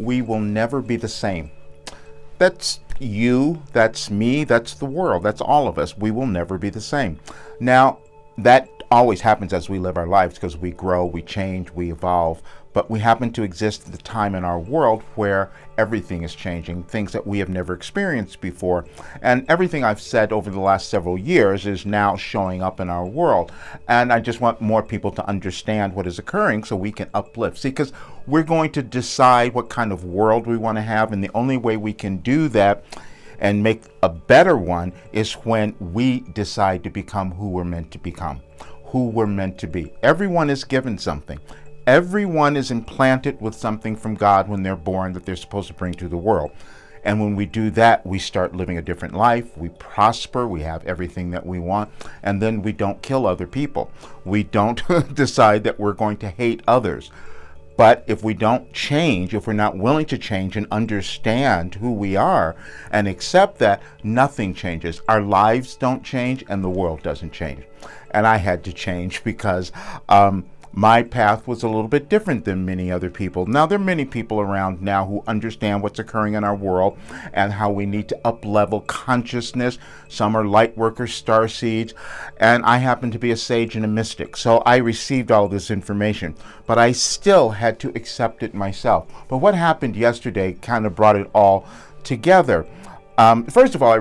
we will never be the same. That's you, that's me, that's the world, that's all of us. We will never be the same. Now, that always happens as we live our lives because we grow, we change, we evolve. But we happen to exist at the time in our world where everything is changing, things that we have never experienced before. And everything I've said over the last several years is now showing up in our world. And I just want more people to understand what is occurring so we can uplift. See, because we're going to decide what kind of world we want to have. And the only way we can do that and make a better one is when we decide to become who we're meant to become, who we're meant to be. Everyone is given something. Everyone is implanted with something from God when they're born that they're supposed to bring to the world. And when we do that, we start living a different life. We prosper. We have everything that we want. And then we don't kill other people. We don't decide that we're going to hate others. But if we don't change, if we're not willing to change and understand who we are and accept that, nothing changes. Our lives don't change and the world doesn't change. And I had to change because my path was a little bit different than many other people. Now, there are many people around now who understand what's occurring in our world and how we need to up-level consciousness. Some are light workers, star seeds, and I happen to be a sage and a mystic. So I received all this information, but I still had to accept it myself. But what happened yesterday kind of brought it all together. First of all,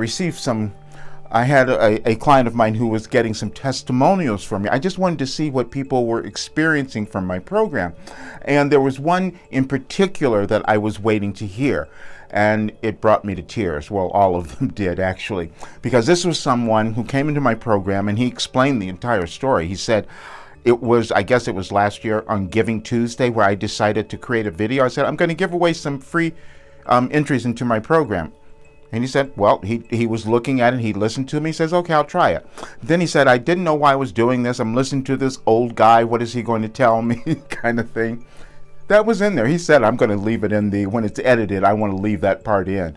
I had a client of mine who was getting some testimonials from me. I just wanted to see what people were experiencing from my program. And there was one in particular that I was waiting to hear. And it brought me to tears. Well, all of them did, actually. Because this was someone who came into my program and he explained the entire story. He said, I guess it was last year on Giving Tuesday where I decided to create a video. I said, I'm going to give away some free entries into my program. And he said, well, he was looking at it, he listened to me, he says, okay, I'll try it. Then he said, I didn't know why I was doing this. I'm listening to this old guy. What is he going to tell me? kind of thing. That was in there. He said, I'm going to leave it in when it's edited, I want to leave that part in.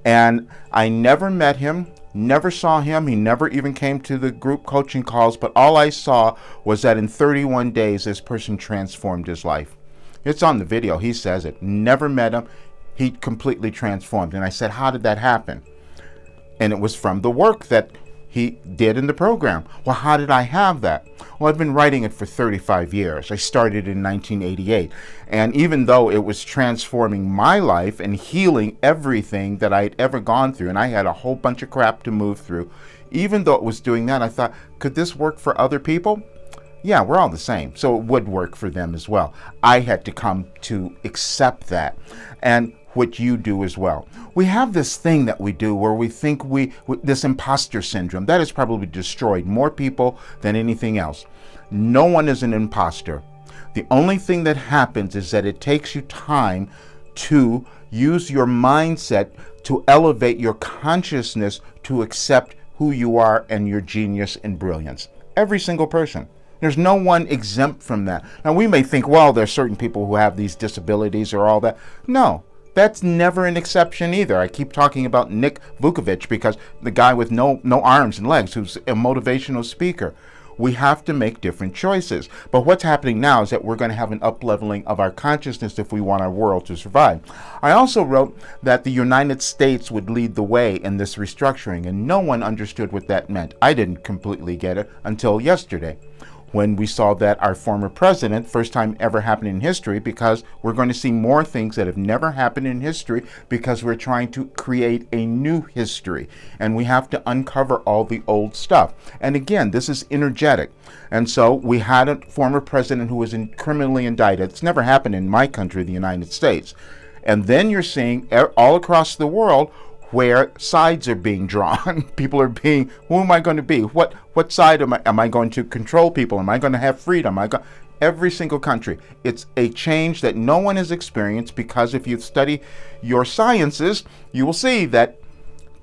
And I never met him, never saw him. He never even came to the group coaching calls. But all I saw was that in 31 days, this person transformed his life. It's on the video. He says it. Never met him. He completely transformed. And I said, how did that happen? And it was from the work that he did in the program. Well, how did I have that? Well, I've been writing it for 35 years. I started in 1988. And even though it was transforming my life and healing everything that I'd ever gone through, and I had a whole bunch of crap to move through, even though it was doing that, I thought, could this work for other people? Yeah, we're all the same. So it would work for them as well. I had to come to accept that. And what you do as well. We have this thing that we do where we think this imposter syndrome, that has probably destroyed more people than anything else. No one is an imposter. The only thing that happens is that it takes you time to use your mindset to elevate your consciousness to accept who you are and your genius and brilliance. Every single person. There's no one exempt from that. Now, we may think, well, there's certain people who have these disabilities or all that. No. That's never an exception either. I keep talking about Nick Vukovic because the guy with no arms and legs who's a motivational speaker. We have to make different choices. But what's happening now is that we're going to have an up-leveling of our consciousness if we want our world to survive. I also wrote that the United States would lead the way in this restructuring, and no one understood what that meant. I didn't completely get it until yesterday, when we saw that our former president, first time ever happened in history, because we're going to see more things that have never happened in history because we're trying to create a new history. And we have to uncover all the old stuff. And again, this is energetic. And so we had a former president who was criminally indicted. It's never happened in my country, the United States. And then you're seeing all across the world where sides are being drawn. People are being, who am I going to be? What side am I going to control people? Am I going to have freedom? Every single country. It's a change that no one has experienced, because if you study your sciences, you will see that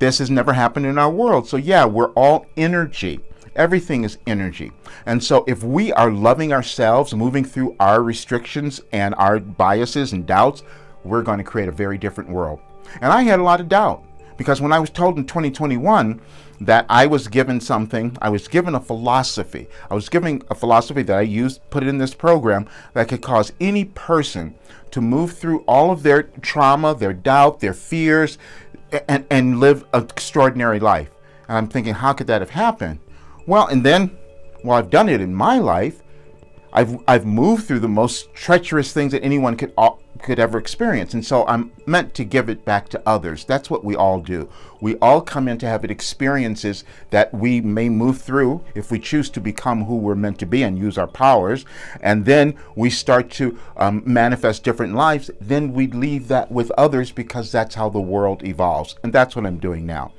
this has never happened in our world. So yeah, we're all energy. Everything is energy. And so if we are loving ourselves, moving through our restrictions and our biases and doubts, we're going to create a very different world. And I had a lot of doubt. Because when I was told in 2021 that I was given something, I was given a philosophy. I was given a philosophy that I used, put it in this program, that could cause any person to move through all of their trauma, their doubt, their fears, and live an extraordinary life. And I'm thinking, how could that have happened? Well, and then, well, I've done it in my life. I've moved through the most treacherous things that anyone could ever experience, and so I'm meant to give it back to others. That's what we all do. We all come in to have experiences that we may move through if we choose to become who we're meant to be and use our powers, and then we start to manifest different lives. Then we leave that with others because that's how the world evolves, and that's what I'm doing now.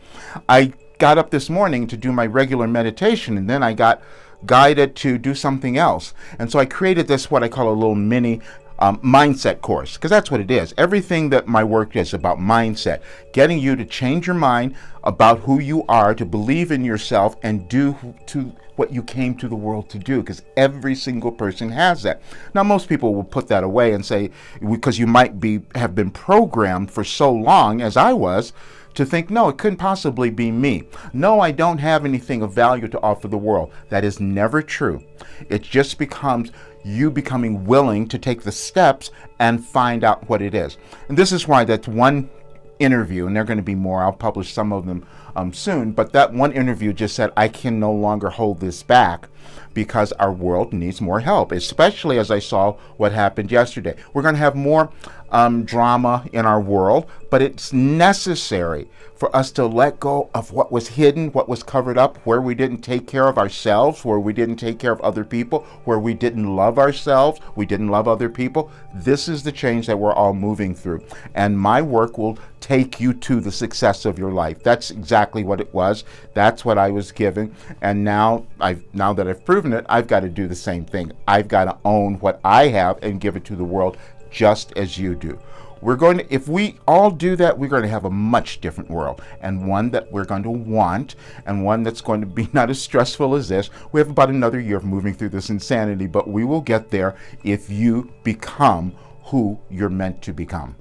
I got up this morning to do my regular meditation, and then I got guided to do something else. And so I created this, what I call a little mini mindset course, because that's what it is. Everything that my work is about mindset, getting you to change your mind about who you are, to believe in yourself, and do to what you came to the world to do, because every single person has that. Now, most people will put that away and say, because you might have been programmed for so long, as I was, to think, no, it couldn't possibly be me. No, I don't have anything of value to offer the world. That is never true. It just becomes you becoming willing to take the steps and find out what it is. And this is why that one interview, and there are going to be more, I'll publish some of them soon, but that one interview just said, I can no longer hold this back because our world needs more help, especially as I saw what happened yesterday. We're going to have more drama in our world, but it's necessary for us to let go of what was hidden, what was covered up, where we didn't take care of ourselves, where we didn't take care of other people, where we didn't love ourselves, we didn't love other people. This is the change that we're all moving through. And my work will take you to the success of your life. That's exactly what it was. That's what I was given. And now that I've proven it, I've got to do the same thing. I've got to own what I have and give it to the world just as you do. If we all do that, we're going to have a much different world, and one that we're going to want, and one that's going to be not as stressful as this. We have about another year of moving through this insanity, but we will get there if you become who you're meant to become.